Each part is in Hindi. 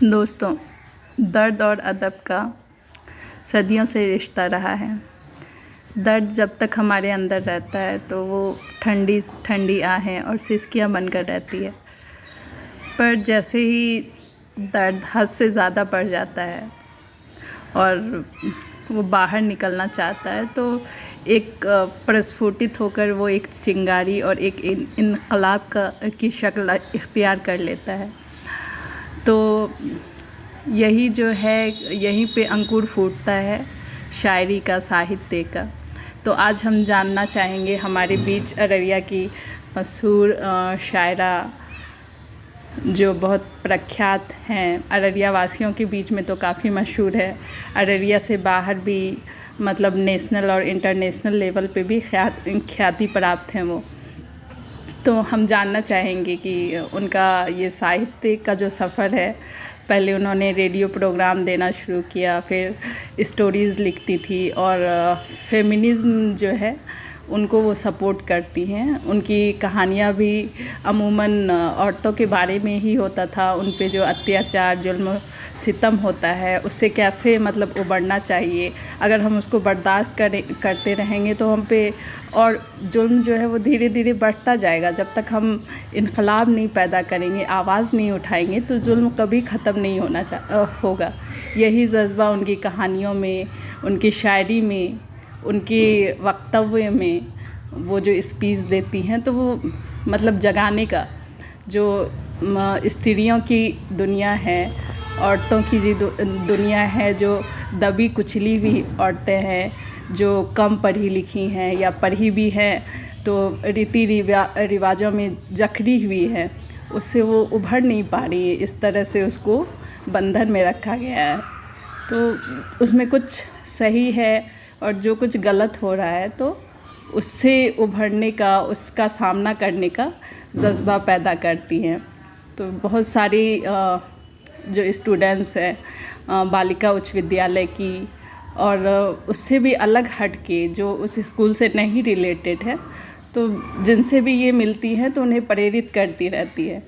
दोस्तों, दर्द और अदब का सदियों से रिश्ता रहा है। दर्द जब तक हमारे अंदर रहता है तो वो ठंडी ठंडी आहें और सिसकियाँ बनकर रहती है, पर जैसे ही दर्द हद से ज़्यादा बढ़ जाता है और वो बाहर निकलना चाहता है तो एक प्रस्फुटित होकर वो एक चिंगारी और एक इनकलाब की शक्ल इख्तियार कर लेता है। तो यही जो है, यहीं पे अंकुर फूटता है शायरी का, साहित्य का। तो आज हम जानना चाहेंगे हमारे बीच अररिया की मशहूर शायरा जो बहुत प्रख्यात हैं, अररिया वासियों के बीच में तो काफ़ी मशहूर है, अररिया से बाहर भी मतलब नेशनल और इंटरनेशनल लेवल पे भी ख्याति प्राप्त हैं वो। तो हम जानना चाहेंगे कि उनका ये साहित्य का जो सफ़र है, पहले उन्होंने रेडियो प्रोग्राम देना शुरू किया, फिर स्टोरीज़ लिखती थी और फेमिनिज़्म जो है उनको वो सपोर्ट करती हैं। उनकी कहानियाँ भी अमूमन औरतों के बारे में ही होता था, उन पे जो अत्याचार, जुल्म सितम होता है उससे कैसे मतलब उबरना चाहिए। अगर हम उसको बर्दाश्त करते रहेंगे तो हम पे और जुल्म जो है वो धीरे धीरे बढ़ता जाएगा। जब तक हम इनकलाब नहीं पैदा करेंगे, आवाज़ नहीं उठाएंगे तो जुल्म कभी ख़त्म नहीं होगा। यही जज्बा उनकी कहानियों में, उनकी शायरी में, उनके वक्तव्य में वो जो स्पीच देती हैं तो वो मतलब जगाने का जो स्त्रियों की दुनिया है, औरतों की जी दुनिया है, जो दबी कुचली हुई औरतें हैं, जो कम पढ़ी लिखी हैं या पढ़ी भी हैं तो रीति रिवाजों में जकड़ी हुई हैं, उससे वो उभर नहीं पा रही है। इस तरह से उसको बंधन में रखा गया है। तो उसमें कुछ सही है और जो कुछ गलत हो रहा है तो उससे उभरने का, उसका सामना करने का जज्बा पैदा करती हैं। तो बहुत सारी जो स्टूडेंट्स हैं बालिका उच्च विद्यालय की और उससे भी अलग हट के जो उस स्कूल से नहीं रिलेटेड है, तो जिनसे भी ये मिलती हैं तो उन्हें प्रेरित करती रहती है।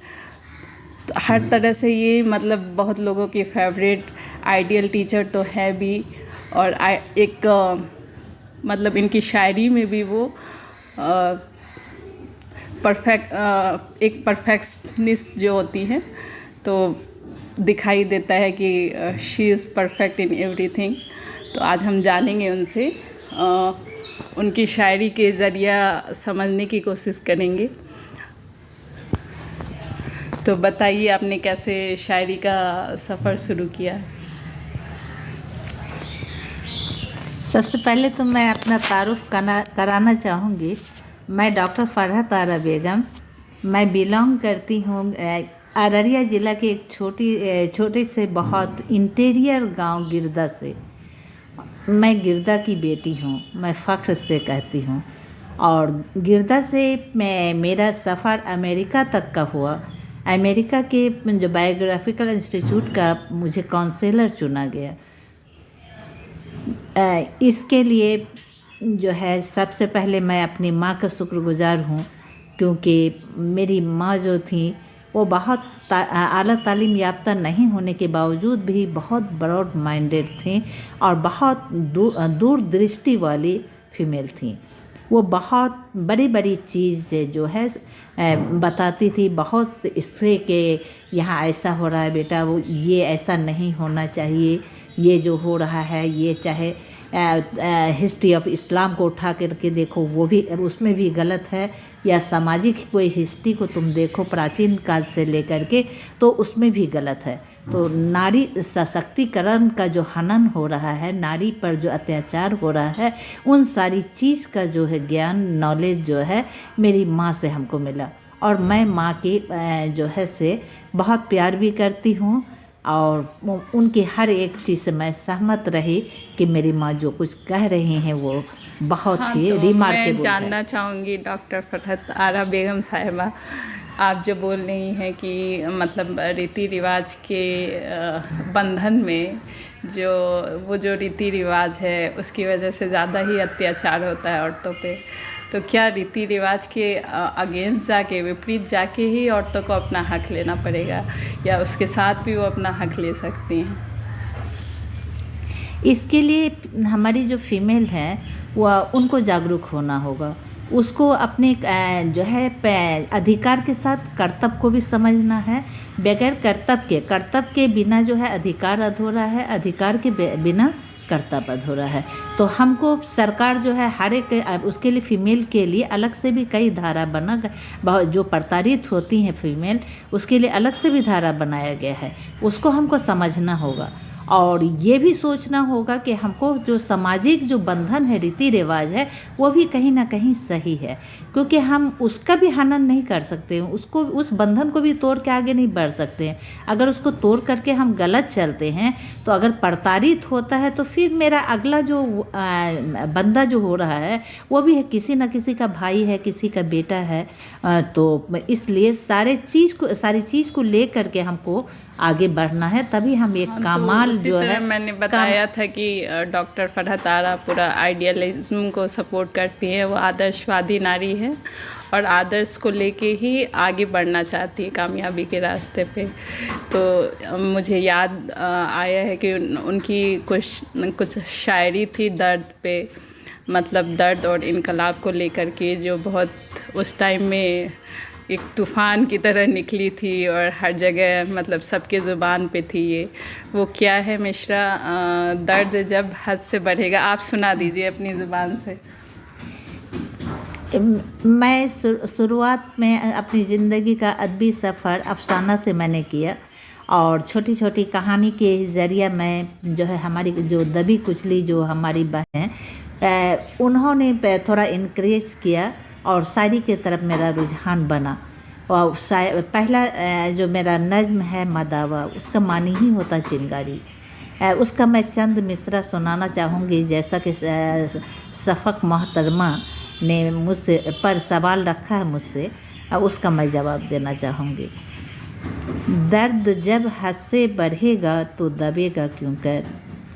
तो हर तरह से ये मतलब बहुत लोगों की फेवरेट आइडियल टीचर तो है भी, और एक मतलब इनकी शायरी में भी वो एक परफेक्शनिस्ट जो होती है तो दिखाई देता है कि she is perfect in everything. तो आज हम जानेंगे उनसे, उनकी शायरी के ज़रिया समझने की कोशिश करेंगे। तो बताइए आपने कैसे शायरी का सफ़र शुरू किया? सबसे पहले तो मैं अपना तारुफ कराना चाहूँगी। मैं डॉक्टर फरहत आरा बेगम, मैं बिलोंग करती हूँ अररिया ज़िला के एक छोटे से बहुत इंटीरियर गांव गिरदा से। मैं गिरदा की बेटी हूँ, मैं फ़ख्र से कहती हूँ। और गिरदा से मेरा सफ़र अमेरिका तक का हुआ। अमेरिका के जो बायोग्राफिकल इंस्टीट्यूट का मुझे काउंसलर चुना गया। इसके लिए जो है सबसे पहले मैं अपनी माँ का शुक्रगुजार हूँ, क्योंकि मेरी माँ जो थी वो बहुत आला तालीम याफ्ता नहीं होने के बावजूद भी बहुत ब्रॉड माइंडेड थी और बहुत दूरदृष्टि वाली फीमेल थी। वो बहुत बड़ी बड़ी चीज़ जो है बताती थी, बहुत इससे कि यहाँ ऐसा हो रहा है बेटा, वो ये ऐसा नहीं होना चाहिए, ये जो हो रहा है ये चाहे हिस्ट्री ऑफ इस्लाम को उठा करके देखो वो भी उसमें भी गलत है, या सामाजिक कोई हिस्ट्री को तुम देखो प्राचीन काल से लेकर के तो उसमें भी गलत है। तो नारी सशक्तिकरण का जो हनन हो रहा है, नारी पर जो अत्याचार हो रहा है, उन सारी चीज़ का जो है ज्ञान, नॉलेज जो है मेरी माँ से हमको मिला। और मैं माँ की जो है से बहुत प्यार भी करती हूँ और उनकी हर एक चीज़ से मैं सहमत रही कि मेरी माँ जो कुछ कह रही हैं वो बहुत ही रिमार्केबल है। मैं जानना चाहूँगी डॉक्टर फरहत आरा बेगम साहिबा, आप जो बोल रही हैं कि मतलब रीति रिवाज के बंधन में जो रीति रिवाज है उसकी वजह से ज़्यादा ही अत्याचार होता है औरतों पे, तो क्या रीति रिवाज के अगेंस्ट जाके, विपरीत जाके ही औरतों को अपना हक लेना पड़ेगा, या उसके साथ भी वो अपना हक ले सकती हैं? इसके लिए हमारी जो फीमेल है वह उनको जागरूक होना होगा, उसको अपने जो है अधिकार के साथ कर्तव्य को भी समझना है। बगैर कर्तव्य के बिना जो है अधिकार अधूरा है, अधिकार के बिना कर्तव्य अधूरा है। तो हमको सरकार जो है हर एक उसके लिए फीमेल के लिए अलग से भी कई धारा जो प्रताड़ित होती हैं फीमेल, उसके लिए अलग से भी धारा बनाया गया है, उसको हमको समझना होगा। और ये भी सोचना होगा कि हमको जो सामाजिक जो बंधन है, रीति रिवाज है, वो भी कहीं ना कहीं सही है, क्योंकि हम उसका भी हनन नहीं कर सकते हैं, उसको उस बंधन को भी तोड़ के आगे नहीं बढ़ सकते हैं। अगर उसको तोड़ करके हम गलत चलते हैं तो अगर प्रताड़ित होता है तो फिर मेरा अगला जो बंदा जो हो रहा है वो भी है किसी न किसी का भाई है, किसी का बेटा है। तो इसलिए सारी चीज़ को ले करके हमको आगे बढ़ना है, तभी हम एक कामाल तो जो है मैंने बताया था कि डॉक्टर फरहत आरा पूरा आइडियलिज्म को सपोर्ट करती है, वो आदर्शवादी नारी है और आदर्श को लेके ही आगे बढ़ना चाहती है कामयाबी के रास्ते पे। तो मुझे याद आया है कि उनकी कुछ शायरी थी दर्द पे, मतलब दर्द और इनकलाब को लेकर के, जो बहुत उस टाइम में एक तूफ़ान की तरह निकली थी और हर जगह मतलब सबके ज़ुबान पे थी ये। वो क्या है मिश्रा? दर्द जब हद से बढ़ेगा। आप सुना दीजिए अपनी ज़ुबान से। मैं शुरुआत में अपनी ज़िंदगी का अदबी सफ़र अफसाना से मैंने किया, और छोटी छोटी कहानी के ज़रिए मैं जो है हमारी जो दबी कुचली जो हमारी बहन उन्होंने थोड़ा इनक्रेज किया और शायरी की तरफ मेरा रुझान बना। और पहला जो मेरा नज़्म है मदावा, उसका मानी ही होता चिंगारी। उसका मैं चंद मिसरा सुनाना चाहूँगी, जैसा कि शफ़क़ मोहतरमा ने मुझसे पर सवाल रखा है मुझसे, उसका मैं जवाब देना चाहूँगी। दर्द जब हद से बढ़ेगा तो दबेगा क्यों कर,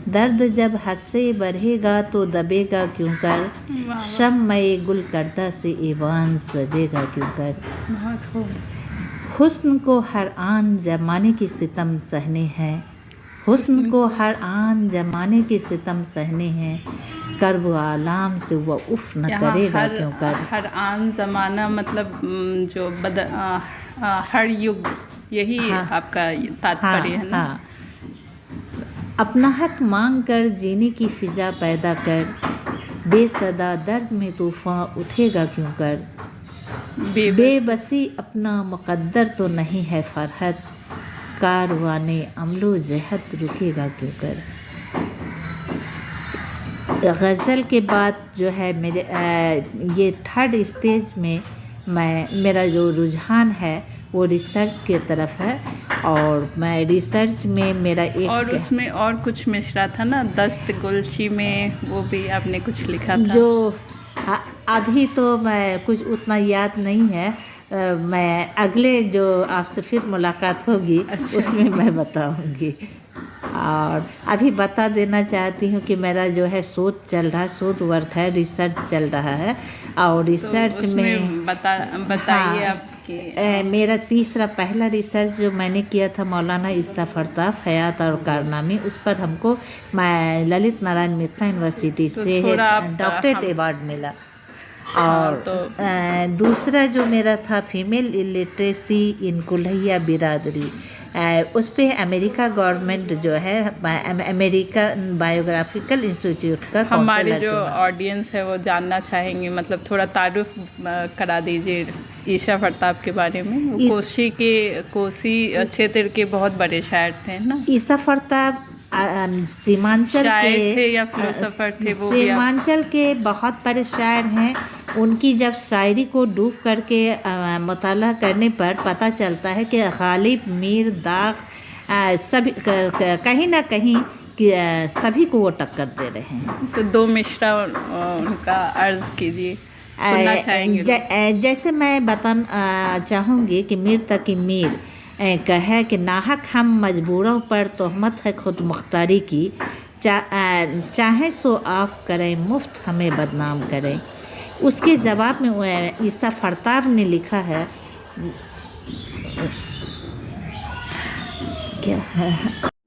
दर्द जब हद से बढ़ेगा तो दबेगा क्यों कर, शम्मे गुल करदा से ईवान सजेगा क्यों कर। हुस्न को हर आन जमाने की सितम सहने हैं, हुस्न को हर आन जमाने की सितम सहने हैं, कर्ब आलाम से वह उफ न करेगा क्यों कर। हर आन ज़माना मतलब जो हर युग, यही आपका तात्पर्य है ना? हाँ। अपना हक मांग कर जीने की फ़िज़ा पैदा कर, बेसदा दर्द में तूफ़ान उठेगा क्यों कर। बेबसी अपना मुक़द्दर तो नहीं है फ़रहत, कारवाने अमलो जहद रुकेगा क्यों कर। गज़ल के बाद जो है मेरे ये थर्ड स्टेज में मेरा जो रुझान है वो रिसर्च की तरफ है, और मैं रिसर्च में मेरा एक और उसमें और कुछ मिश्रा था ना, दस्त गुलशी में, वो भी आपने कुछ लिखा था जो अभी तो मैं कुछ उतना याद नहीं है। मैं अगले जो आपसे फिर मुलाकात होगी उसमें मैं बताऊंगी। और अभी बता देना चाहती हूँ कि मेरा जो है शोध चल रहा है, शोध वर्क है, रिसर्च चल रहा है, और रिसर्च तो में बताइए आपकी। मेरा पहला रिसर्च जो मैंने किया था मौलाना इसाफ़ अल्ताफ़ हयात और कारनामे, उस पर हमको मैं ललित नारायण मित्रा यूनिवर्सिटी से डॉक्टरेट अवार्ड मिला। और दूसरा जो मेरा था फीमेल इलिटरेसी इन कुल्हिया बिरादरी, उस पे अमेरिका गवर्नमेंट जो है अमेरिकन बायोग्राफिकल इंस्टीट्यूट का हमारे जो ऑडियंस है वो जानना चाहेंगे, मतलब थोड़ा तारुफ करा दीजिए इसाफ़ अल्ताफ़ के बारे में। वो कोसी क्षेत्र के बहुत बड़े शायर थे ना। इसाफ़ अल्ताफ़ सीमांचल के बहुत बड़े शायर हैं। उनकी जब शायरी को डूब करके मुताला करने पर पता चलता है कि गालिब, मीर, दाग सभी कहीं ना कहीं सभी को वो टक्कर दे रहे हैं। तो दो मिश्रा उनका अर्ज़ कीजिए, सुनना चाहेंगे। जैसे मैं बताना चाहूँगी कि मीर तकी मीर कहे कि नाहक हम मजबूरों पर तोहमत है खुद मुख्तारी की, चाहे सो आफ करें मुफ्त हमें बदनाम करें। उसके जवाब में ईसा फरताब ने लिखा है, क्या है,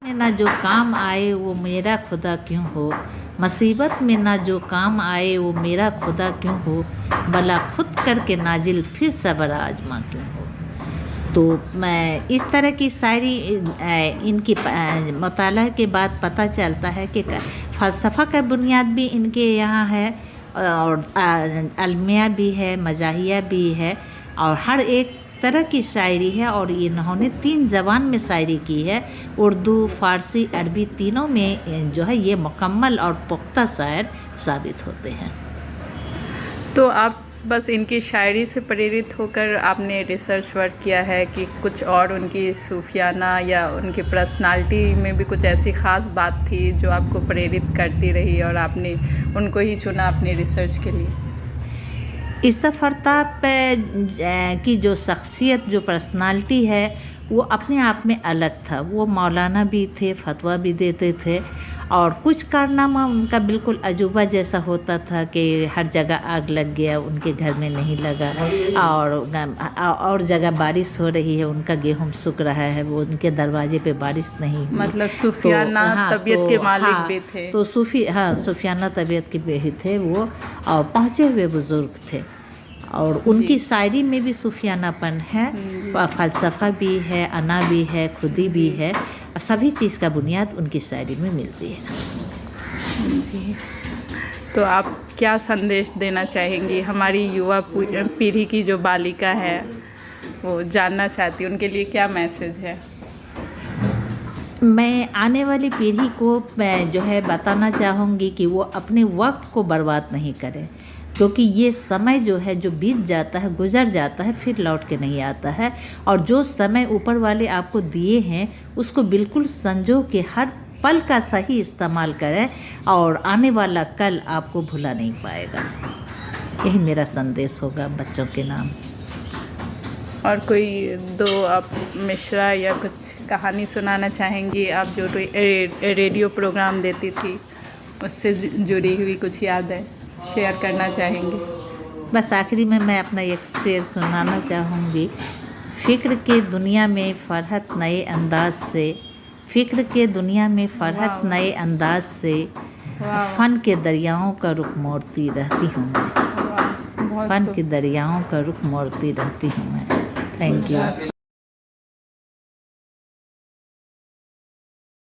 में ना जो काम आए वो मेरा खुदा क्यों हो, मुसीबत में ना जो काम आए वो मेरा खुदा क्यों हो, भला खुद करके नाजिल फिर सबर आजमा क्यों हो। तो मैं इस तरह की शायरी इनकी मुताला के बाद पता चलता है कि फ़लसफ़ा का बुनियाद भी इनके यहाँ है और अलमिया भी है, मज़ाहिया भी है और हर एक तरह की शायरी है। और इन्होंने 3 ज़बान में शायरी की है, उर्दू, फ़ारसी, अरबी, तीनों में जो है ये मुकम्मल और पुख्ता शायर साबित होते हैं। तो आप बस इनकी शायरी से प्रेरित होकर आपने रिसर्च वर्क किया है कि कुछ और उनकी सूफियाना या उनकी पर्सनालिटी में भी कुछ ऐसी ख़ास बात थी जो आपको प्रेरित करती रही और आपने उनको ही चुना अपनी रिसर्च के लिए? ईसा फरताब की जो शख्सियत, जो पर्सनालिटी है, वो अपने आप में अलग था। वो मौलाना भी थे, फतवा भी देते थे और कुछ कारनामा उनका बिल्कुल अजूबा जैसा होता था कि हर जगह आग लग गया, उनके घर में नहीं लगा, और जगह बारिश हो रही है, उनका गेहूं सूख रहा है, वो उनके दरवाजे पे बारिश नहीं हुई। मतलब सूफियाना तबीयत के मालिक भी थे। तो सूफियाना तबीयत के भी थे वो, और पहुँचे हुए बुज़ुर्ग थे और उनकी शायरी में भी सूफियानापन है, फ़लसफ़ा भी है, अना भी है, खुदी भी है, और सभी चीज़ का बुनियाद उनकी शायरी में मिलती है। जी, तो आप क्या संदेश देना चाहेंगी हमारी युवा पीढ़ी की जो बालिका है वो जानना चाहती है, उनके लिए क्या मैसेज है? मैं आने वाली पीढ़ी को जो है बताना चाहूँगी कि वो अपने वक्त को बर्बाद नहीं करें, क्योंकि ये समय जो है जो बीत जाता है, गुजर जाता है, फिर लौट के नहीं आता है। और जो समय ऊपर वाले आपको दिए हैं उसको बिल्कुल संजो के हर पल का सही इस्तेमाल करें और आने वाला कल आपको भुला नहीं पाएगा। यही मेरा संदेश होगा बच्चों के नाम। और कोई 2 आप मिसरा या कुछ कहानी सुनाना चाहेंगी? आप जो रेडियो प्रोग्राम देती थी उससे जुड़ी हुई कुछ यादें शेयर करना चाहेंगे? बस आखिरी में मैं अपना एक शेर सुनाना चाहूँगी। फ़िक्र के दुनिया में फ़रहत नए अंदाज से, फ़िक्र के दुनिया में फ़रहत नए अंदाज से, फ़न के दरियाओं का रुख मोड़ती रहती हूँ मैं, फ़न के दरियाओं का रुख मोड़ती रहती हूँ मैं। Thank you.